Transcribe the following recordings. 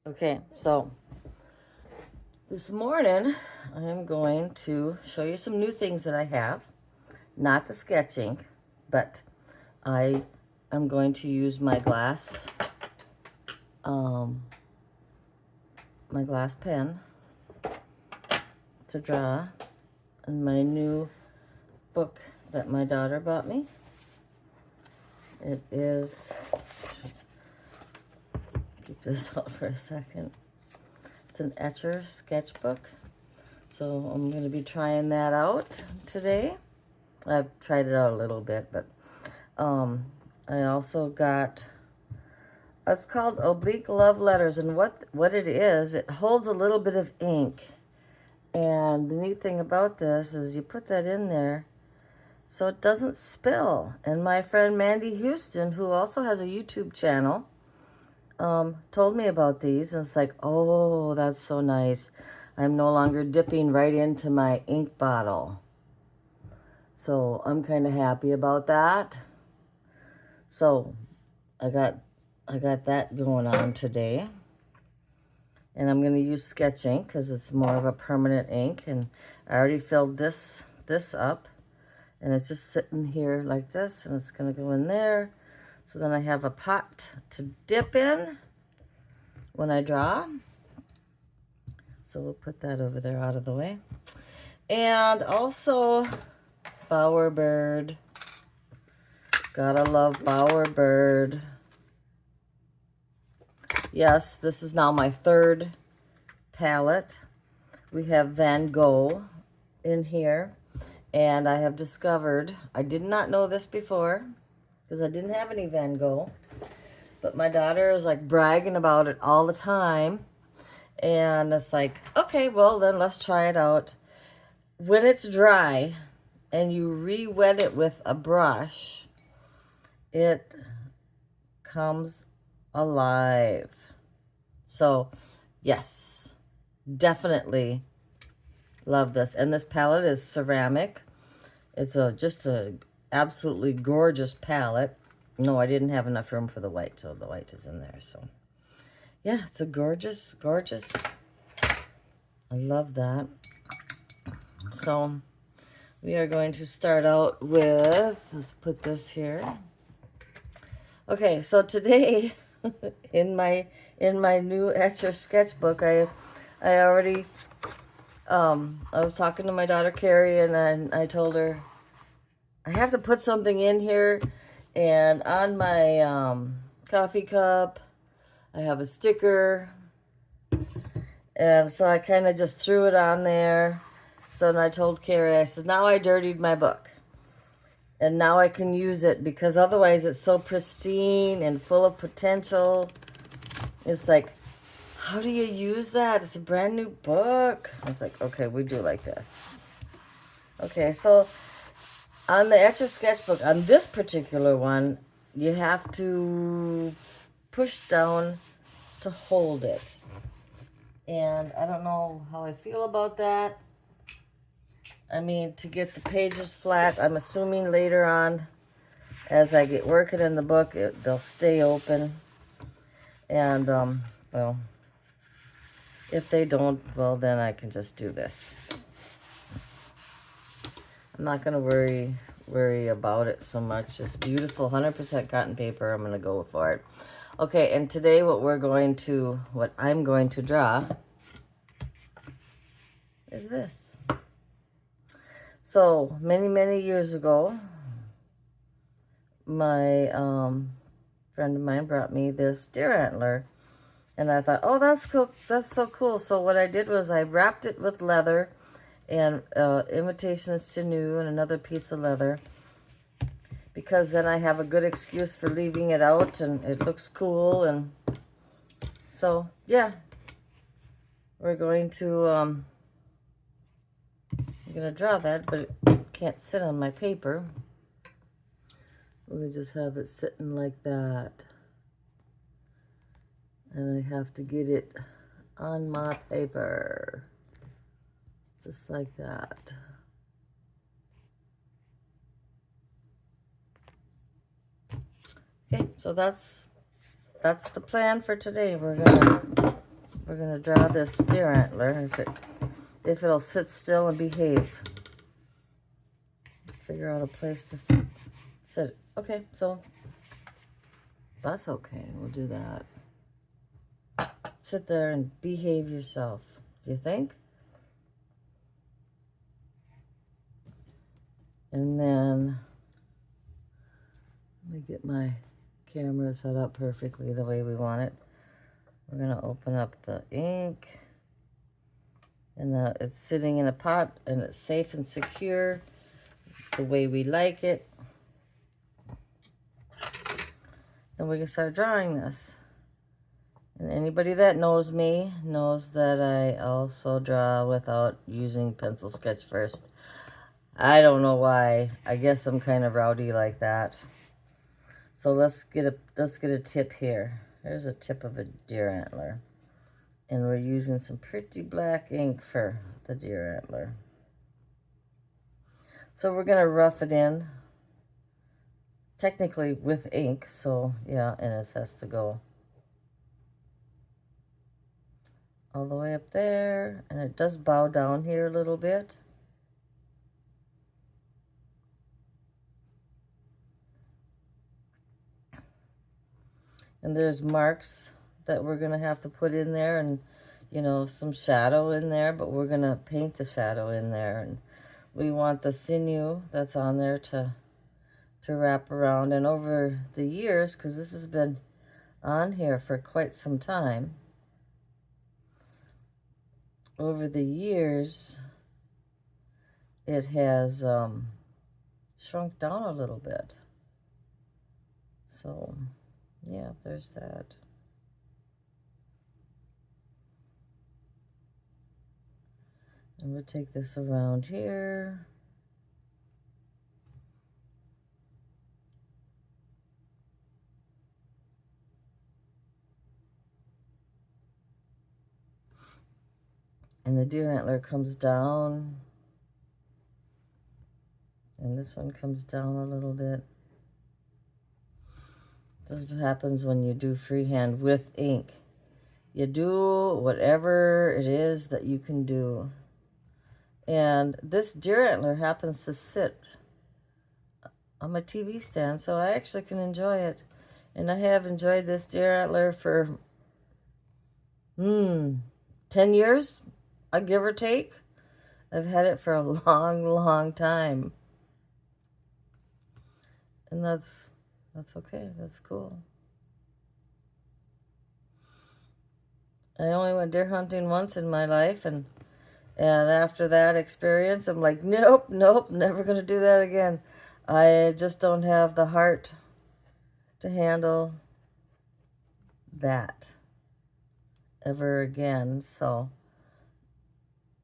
Okay, so this morning I am going to show you some new things that I have. Not the sketching, but I am going to use my glass pen to draw in my new book that my daughter bought me. It is, keep this out for a second. It's an Etcher sketchbook. So I'm going to be trying that out today. I've tried it out a little bit, but I also got, it's called Oblique Love Letters, and what it is, it holds a little bit of ink. And the neat thing about this is you put that in there so it doesn't spill. And my friend Mandy Houston, who also has a YouTube channel, told me about these, and it's like, oh, that's so nice. I'm no longer dipping right into my ink bottle. So I'm kind of happy about that. So I got that going on today. And I'm going to use sketch ink because it's more of a permanent ink. And I already filled this up. And it's just sitting here like this. And it's going to go in there. So then I have a pot to dip in when I draw. So we'll put that over there out of the way. And also Bowerbird. Gotta love Bowerbird. Yes, this is now my third palette. We have Van Gogh in here. And I have discovered, I did not know this before, because I didn't have any Van Gogh. But my daughter is like bragging about it all the time. And it's like, okay, well then let's try it out. When it's dry and you re-wet it with a brush, it comes alive. So yes, definitely love this. And this palette is ceramic. It's just a absolutely gorgeous palette. No, I didn't have enough room for the white, so the white is in there. So yeah, it's a gorgeous, gorgeous. I love that. So we are going to start out with, let's put this here. Okay, so today in my new Etcher sketchbook, I already I was talking to my daughter Carrie, and then I told her I have to put something in here. And on my coffee cup, I have a sticker. And so I kind of just threw it on there. So then I told Carrie, I said, now I dirtied my book. And now I can use it, because otherwise it's so pristine and full of potential. It's like, how do you use that? It's a brand new book. I was like, okay, we do like this. Okay, so on the Etcher sketchbook, on this particular one, you have to push down to hold it. And I don't know how I feel about that. I mean, to get the pages flat, I'm assuming later on, as I get working in the book, they'll stay open. And, well, if they don't, well, then I can just do this. I'm not going to worry about it so much. It's beautiful, 100% cotton paper. I'm going to go for it. Okay, and today what I'm going to draw is this. So, many, many years ago, my friend of mine brought me this deer antler. And I thought, oh, that's cool. That's so cool. So what I did was I wrapped it with leather and Invitations to New and another piece of leather, because then I have a good excuse for leaving it out and it looks cool. And so, yeah, we're going to, I'm going to draw that, but it can't sit on my paper. Let me just have it sitting like that. And I have to get it on my paper. Just like that. Okay, so that's the plan for today. We're gonna we're gonna draw this deer antler if it'll sit still and behave. Figure out a place to sit. Okay, so that's okay. We'll do that. Sit there and behave yourself. Do you think? And then let me get my camera set up perfectly the way we want it. We're gonna open up the ink, and it's sitting in a pot, and it's safe and secure the way we like it. And we can start drawing this. And anybody that knows me knows that I also draw without using pencil sketch first. I don't know why. I guess I'm kind of rowdy like that. So let's get a tip here. Here's a tip of a deer antler. And we're using some pretty black ink for the deer antler. So we're gonna rough it in, technically with ink, so yeah, and it has to go all the way up there, and it does bow down here a little bit. And there's marks that we're gonna have to put in there, and you know, some shadow in there, but we're gonna paint the shadow in there, and we want the sinew that's on there to wrap around. And over the years, because this has been on here for quite some time, over the years it has shrunk down a little bit. So yeah, there's that. And we'll take this around here. And the deer antler comes down. And this one comes down a little bit. This is what happens when you do freehand with ink. You do whatever it is that you can do. And this deer antler happens to sit on my TV stand, so I actually can enjoy it. And I have enjoyed this deer antler for 10 years, I give or take. I've had it for a long, long time. And that's okay. That's cool. I only went deer hunting once in my life, and after that experience, I'm like, nope, never gonna do that again. I just don't have the heart to handle that ever again. So,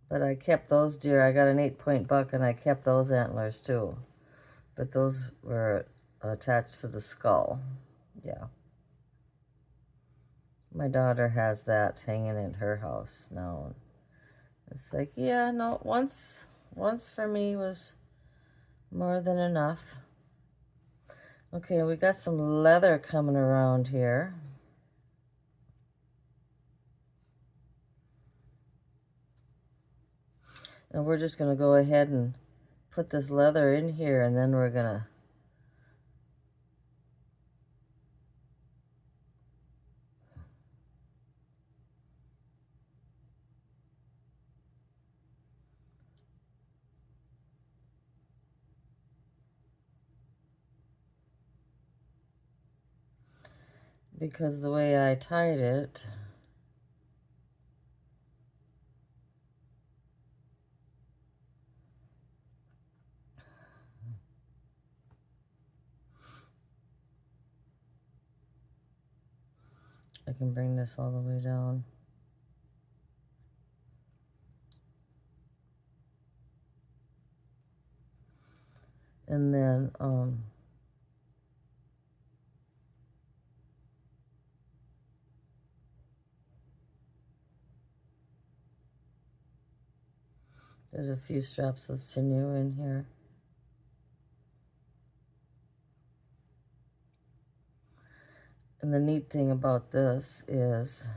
but I kept those deer. I got an 8-point buck, and I kept those antlers too. But those were attached to the skull. Yeah. My daughter has that hanging in her house now. It's like, yeah, no, once for me was more than enough. Okay, we got some leather coming around here. And we're just going to go ahead and put this leather in here, and then we're going to because the way I tied it, I can bring this all the way down. And then, there's a few straps of sinew in here. And the neat thing about this is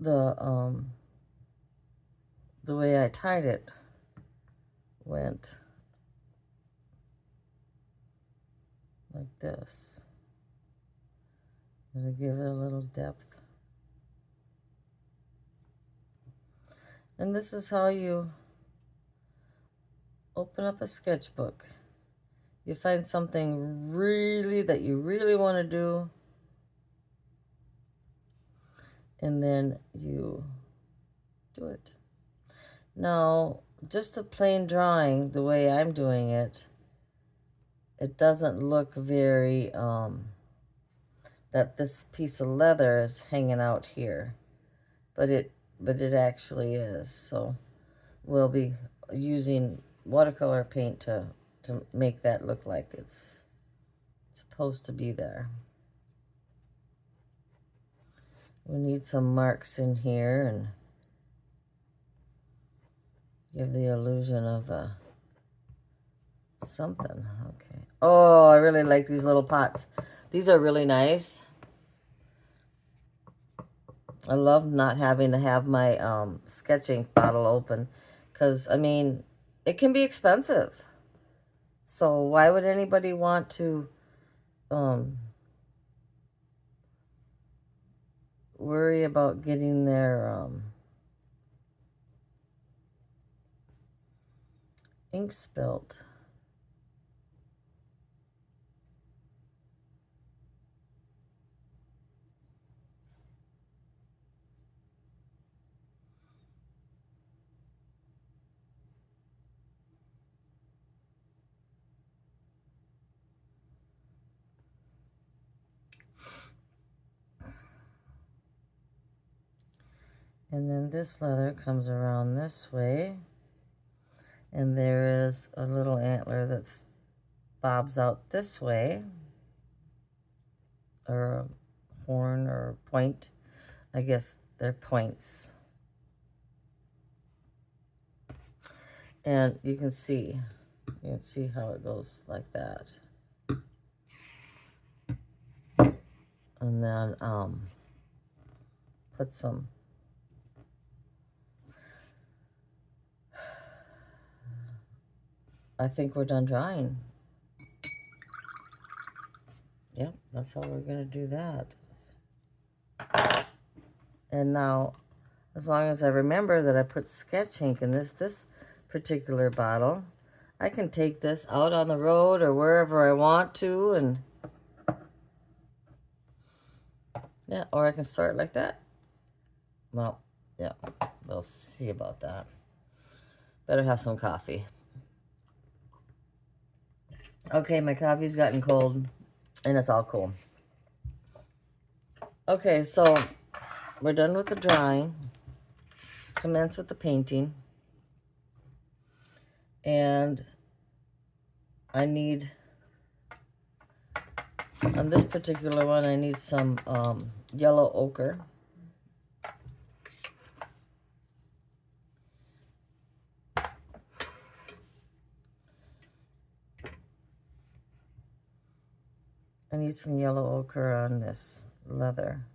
the way I tied it went like this. I'm going to give it a little depth. And this is how you open up a sketchbook. You find something that you really want to do, and then you do it. Now, just a plain drawing, the way I'm doing it, it doesn't look very, that this piece of leather is hanging out here, but it actually is. So we'll be using watercolor paint to make that look like it's supposed to be there. We need some marks in here and give the illusion of something. Okay. Oh, I really like these little pots. These are really nice. I love not having to have my sketch ink bottle open because, I mean, it can be expensive. So why would anybody want to worry about getting their ink spilt? And then this leather comes around this way. And there is a little antler that bobs out this way. Or a horn or a point. I guess they're points. And you can see how it goes like that. And then put some I think we're done drawing. Yep, that's how we're going to do that. And now, as long as I remember that I put sketch ink in this particular bottle, I can take this out on the road or wherever I want to, and yeah, or I can start like that. Well, yeah, we'll see about that. Better have some coffee. Okay, my coffee's gotten cold, and it's all cool. Okay, so we're done with the drawing. Commence with the painting. And I need, on this particular one, I need some yellow ochre. I need some yellow ochre on this leather.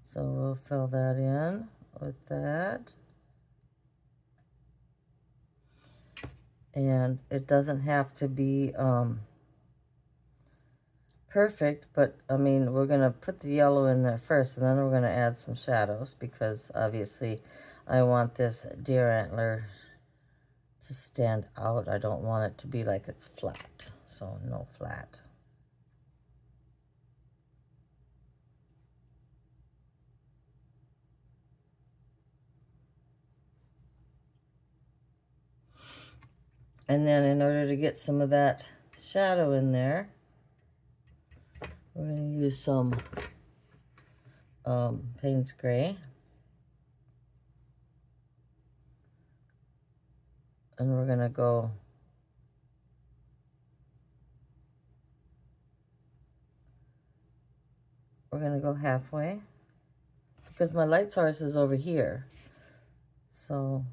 So we'll fill that in with that. And it doesn't have to be perfect, but I mean, we're going to put the yellow in there first, and then we're going to add some shadows because obviously I want this deer antler to stand out. I don't want it to be like it's flat, so no flat. And then in order to get some of that shadow in there, we're going to use some Payne's Gray. And we're going to go halfway because my light source is over here. So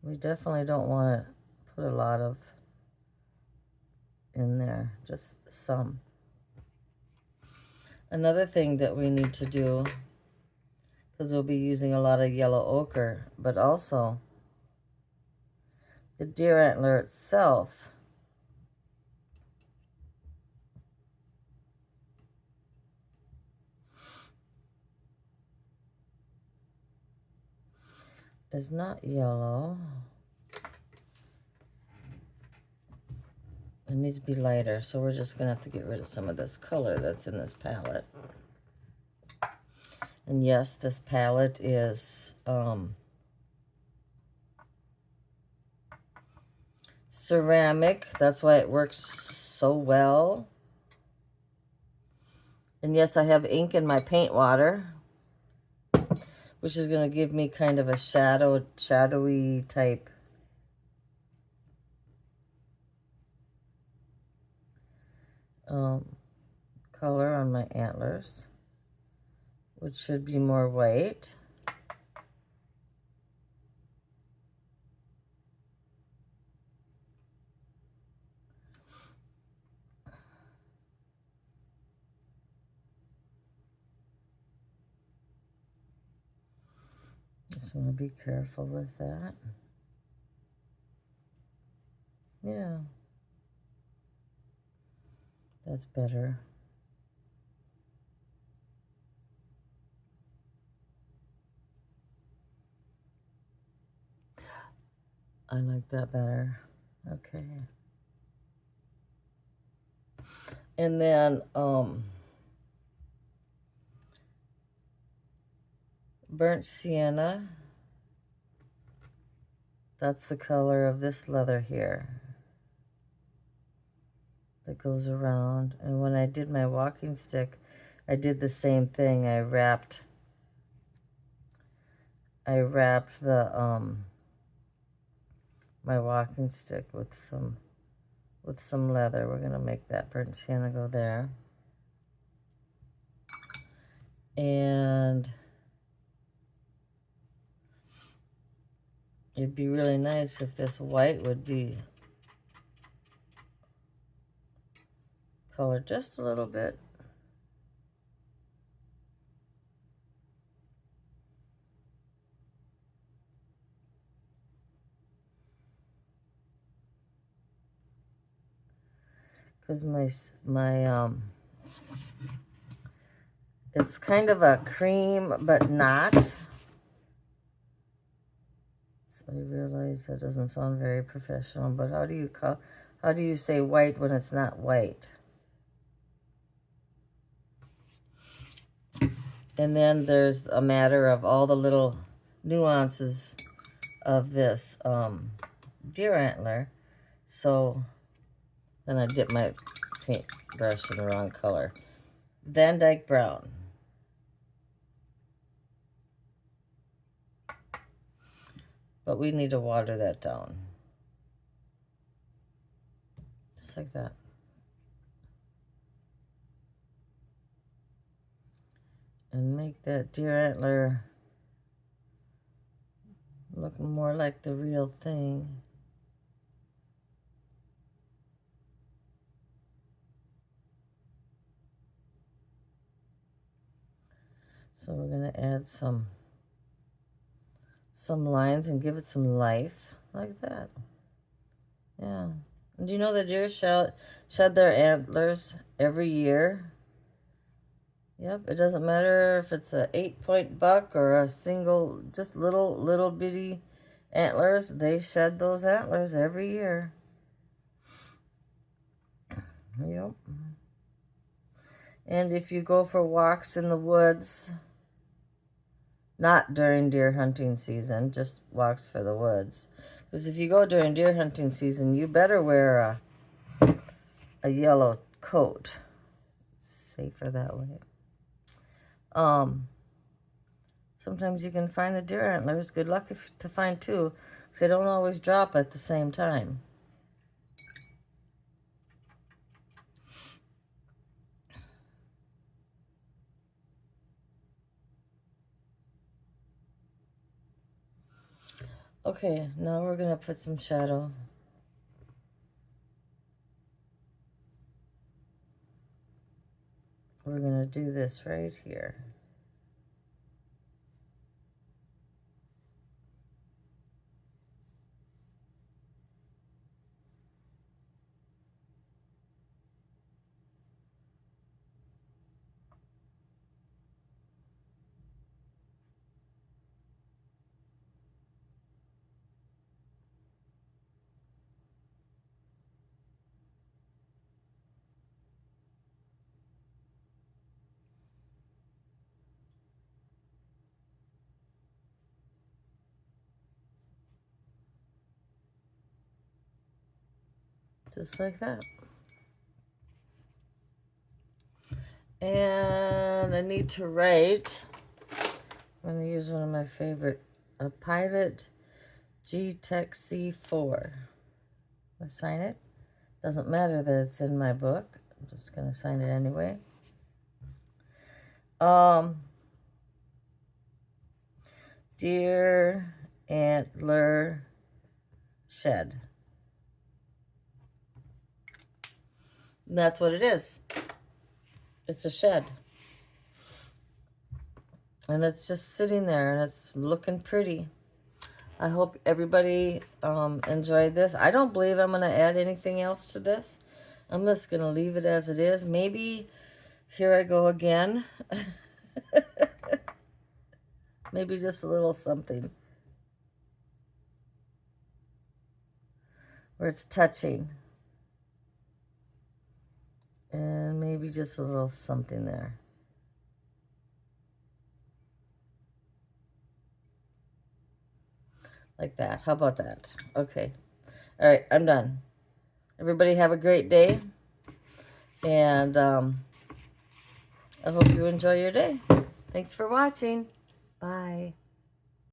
We definitely don't want to put a lot of in there, just some. Another thing that we need to do, because we'll be using a lot of yellow ochre, but also the deer antler itself is not yellow. It needs to be lighter, so we're just going to have to get rid of some of this color that's in this palette. And yes, this palette is ceramic. That's why it works so well. And yes, I have ink in my paint water, which is going to give me kind of a shadowy type color on my antlers, which should be more white. Just want to be careful with that. Yeah, that's better. I like that better. Okay. And then burnt sienna. That's the color of this leather here that goes around. And when I did my walking stick, I did the same thing. I wrapped the my walking stick with some leather. We're gonna make that burnt sienna go there. And it'd be really nice if this white would be colored just a little bit. Because my it's kind of a cream, but not. So I realize that doesn't sound very professional, but how do you say white when it's not white? And then there's a matter of all the little nuances of this deer antler. So then I dip my paintbrush in the wrong color. Van Dyke Brown. But we need to water that down. Just like that. And make that deer antler look more like the real thing. So we're going to add some lines and give it some life, like that. Yeah. And do you know the deer shed their antlers every year? Yep, it doesn't matter if it's a 8-point buck or a single, just little bitty antlers. They shed those antlers every year. Yep. And if you go for walks in the woods, not during deer hunting season, just walks for the woods. Because if you go during deer hunting season, you better wear a yellow coat. Safer that way. Sometimes you can find the deer antlers. Good luck to find two, because they don't always drop at the same time. Okay, now we're going to put some shadow. We're going to do this right here. Just like that. And I need to write. I'm going to use one of my favorite, a Pilot G-Tech C4. I sign it. Doesn't matter that it's in my book. I'm just going to sign it anyway. Deer antler shed. And that's what it is. It's a shed. And it's just sitting there and it's looking pretty. I hope everybody enjoyed this. I don't believe I'm going to add anything else to this. I'm just going to leave it as it is. Maybe here I go again. Maybe just a little something where it's touching. And maybe just a little something there. Like that. How about that? Okay. All right, I'm done. Everybody have a great day. And I hope you enjoy your day. Thanks for watching. Bye.